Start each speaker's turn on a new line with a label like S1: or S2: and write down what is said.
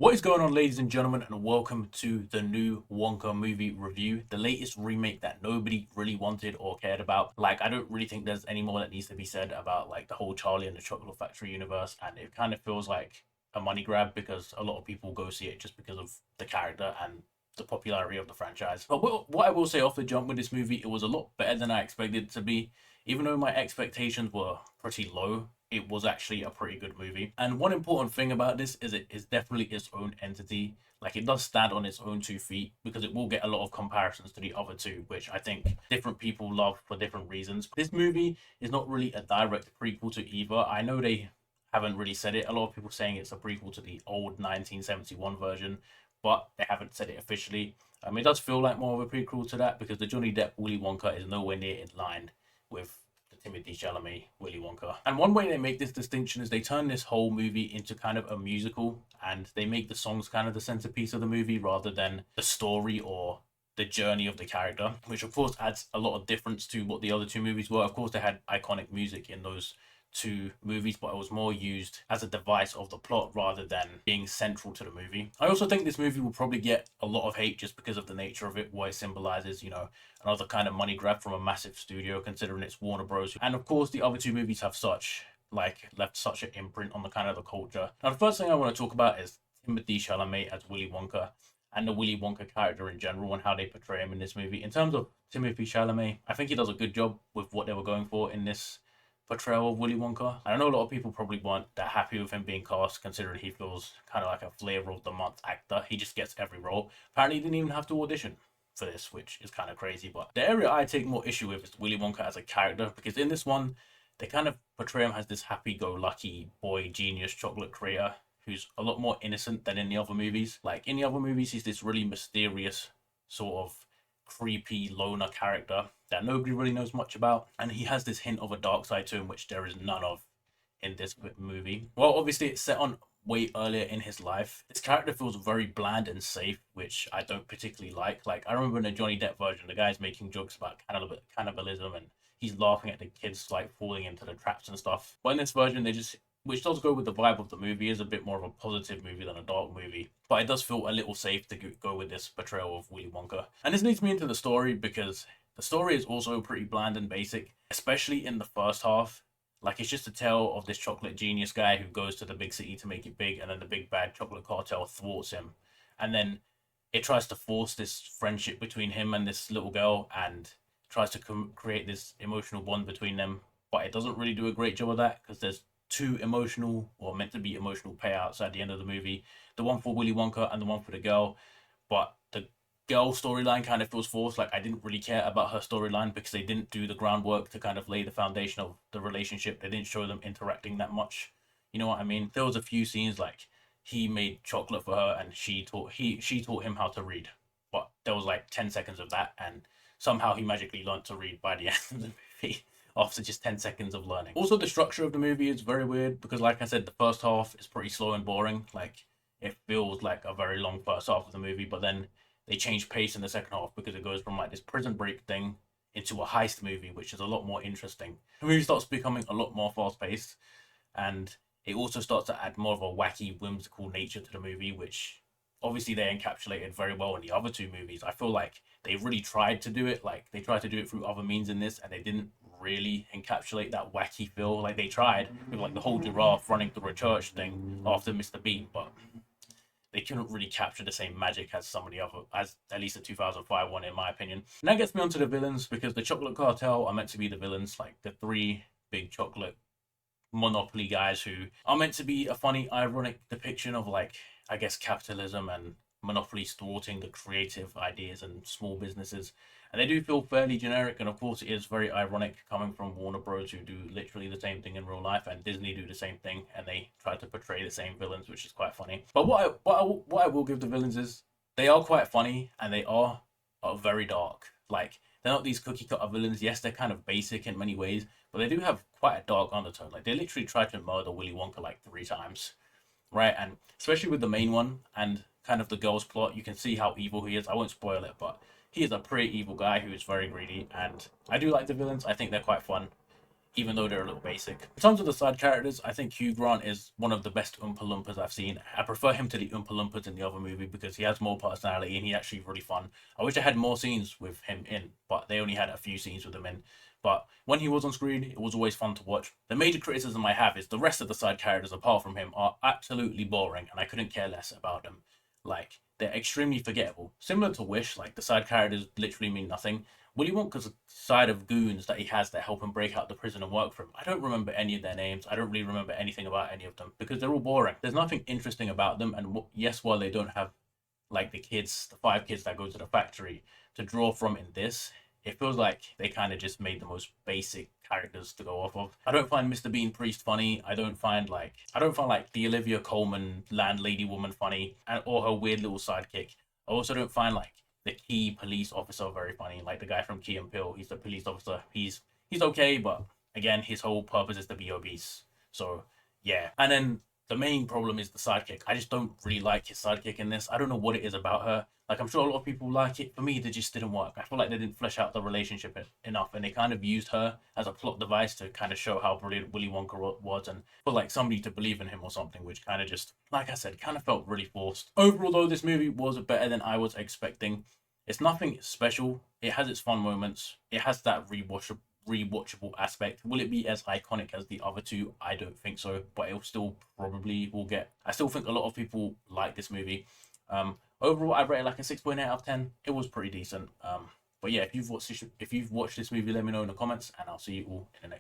S1: What is going on, ladies and gentlemen, and welcome to the new Wonka movie review, the latest remake that nobody really wanted or cared about. Like, I don't really think there's any more that needs to be said about like the whole Charlie and the Chocolate Factory universe, and it kind of feels like a money grab because a lot of people go see it just because of the character and the popularity of the franchise. But what I will say off the jump with this movie, it was a lot better than I expected it to be. Even though my expectations were pretty low, it was actually a pretty good movie. And one important thing about this is it is definitely its own entity. Like, it does stand on its own 2 feet because it will get a lot of comparisons to the other two, which I think different people love for different reasons. This movie is not really a direct prequel to either. I know they haven't really said it. A lot of people saying it's a prequel to the old 1971 version, but they haven't said it officially. It does feel like more of a prequel to that because the Johnny Depp Willy Wonka is nowhere near in line with the Timothy Chalamet Willy Wonka. And one way they make this distinction is they turn this whole movie into kind of a musical, and they make the songs kind of the centerpiece of the movie rather than the story or the journey of the character, which of course adds a lot of difference to what the other two movies were. Of course, they had iconic music in those two movies, but it was more used as a device of the plot rather than being central to the movie. I also think this movie will probably get a lot of hate just because of the nature of it, what it symbolizes, another kind of money grab from a massive studio, considering it's Warner Bros. And of course, the other two movies have left such an imprint on the kind of the culture. Now, the first thing I want to talk about is Timothy Chalamet as Willy Wonka and the Willy Wonka character in general and how they portray him in this movie. In terms of Timothy Chalamet, I think he does a good job with what they were going for in this portrayal of Willy Wonka. I know a lot of people probably weren't that happy with him being cast, considering he feels kind of like a flavor of the month actor. He just gets every role. Apparently, he didn't even have to audition for this, which is kind of crazy. But the area I take more issue with is Willy Wonka as a character, because in this one, they kind of portray him as this happy-go-lucky boy genius chocolate creator who's a lot more innocent than in the other movies. Like, in the other movies, he's this really mysterious sort of creepy loner character that nobody really knows much about, and he has this hint of a dark side to him which there is none of in this movie. Well, obviously it's set on way earlier in his life. This character feels very bland and safe, which I don't particularly like. Like, I remember in the Johnny Depp version, the guy's making jokes about cannibalism, and he's laughing at the kids like falling into the traps and stuff. But in this version, they just, which does go with the vibe of the movie, is a bit more of a positive movie than a dark movie. But it does feel a little safe to go with this portrayal of Willy Wonka. And this leads me into the story, because the story is also pretty bland and basic, especially in the first half. Like, it's just a tale of this chocolate genius guy who goes to the big city to make it big, and then the big bad chocolate cartel thwarts him. And then it tries to force this friendship between him and this little girl, and tries to create this emotional bond between them. But it doesn't really do a great job of that, because there's two emotional, or meant to be emotional, payouts at the end of the movie, the one for Willy Wonka and the one for the girl. But the girl storyline kind of feels forced. Like, I didn't really care about her storyline because they didn't do the groundwork to kind of lay the foundation of the relationship. They didn't show them interacting that much. You know what I mean? There was a few scenes like he made chocolate for her and she taught him how to read. But there was like 10 seconds of that, and somehow he magically learned to read by the end of the movie after just 10 seconds of learning. Also, the structure of the movie is very weird because, like I said, the first half is pretty slow and boring. Like, it feels like a very long first half of the movie, but then they change pace in the second half because it goes from like this prison break thing into a heist movie, which is a lot more interesting. The movie starts becoming a lot more fast paced, and it also starts to add more of a wacky, whimsical nature to the movie, which obviously they encapsulated very well in the other two movies. I feel like they really tried to do it. Like, they tried to do it through other means in this, and they didn't really encapsulate that wacky feel. Like, they tried with like the whole giraffe running through a church thing after Mr. Bean, but they couldn't really capture the same magic as some of the other, as at least the 2005 one, in my opinion. And that gets me onto the villains, because the Chocolate Cartel are meant to be the villains, like the three big chocolate monopoly guys who are meant to be a funny, ironic depiction of, like, I guess, capitalism and monopolies thwarting the creative ideas and small businesses. And they do feel fairly generic, and of course it is very ironic coming from Warner Bros, who do literally the same thing in real life, and Disney do the same thing, and they try to portray the same villains, which is quite funny. But what I will give the villains is they are quite funny, and they are very dark. Like, they're not these cookie cutter villains. Yes, they're kind of basic in many ways, but they do have quite a dark undertone. Like, they literally tried to murder Willy Wonka like 3 times, right? And especially with the main one and kind of the girl's plot, you can see how evil he is. I won't spoil it, but he is a pretty evil guy who is very greedy, and I do like the villains. I think they're quite fun. even though they're a little basic. In terms of the side characters, I think Hugh Grant is one of the best Oompa Loompas I've seen. I prefer him to the Oompa Loompas in the other movie because he has more personality and he's actually really fun. I wish I had more scenes with him in, but they only had a few scenes with him in. But when he was on screen, it was always fun to watch. The major criticism I have is the rest of the side characters, apart from him, are absolutely boring, and I couldn't care less about them. Like, they're extremely forgettable. Similar to Wish, like, the side characters literally mean nothing. Willy Wonka's side of goons that he has that help him break out the prison and work for him. I don't remember any of their names. I don't really remember anything about any of them because they're all boring. There's nothing interesting about them. And yes, while they don't have like the kids, the five kids that go to the factory to draw from in this, it feels like they kind of just made the most basic characters to go off of. I don't find Mr. Bean Priest funny. I don't find like the Olivia Colman landlady woman funny, and or her weird little sidekick. I also don't find like the key police officer very funny, like the guy from Key and Peele. He's the police officer. He's okay, but again, his whole purpose is to be obese. So yeah, and then the main problem is the sidekick. I just don't really like his sidekick in this. I don't know what it is about her. Like, I'm sure a lot of people like it. For me, they just didn't work. I feel like they didn't flesh out the relationship enough, and they kind of used her as a plot device to kind of show how brilliant Willy Wonka was, and for like somebody to believe in him or something, which kind of just, like I said, kind of felt really forced. Overall, though, this movie was better than I was expecting. It's nothing special. It has its fun moments. It has that rewatchable aspect. Will it be as iconic as the other two? I don't think so, but it still probably will get. I still think a lot of people like this movie. Overall, I rate it like a 6.8 out of 10. It was pretty decent. But yeah, if you've watched this movie, let me know in the comments, and I'll see you all in the next.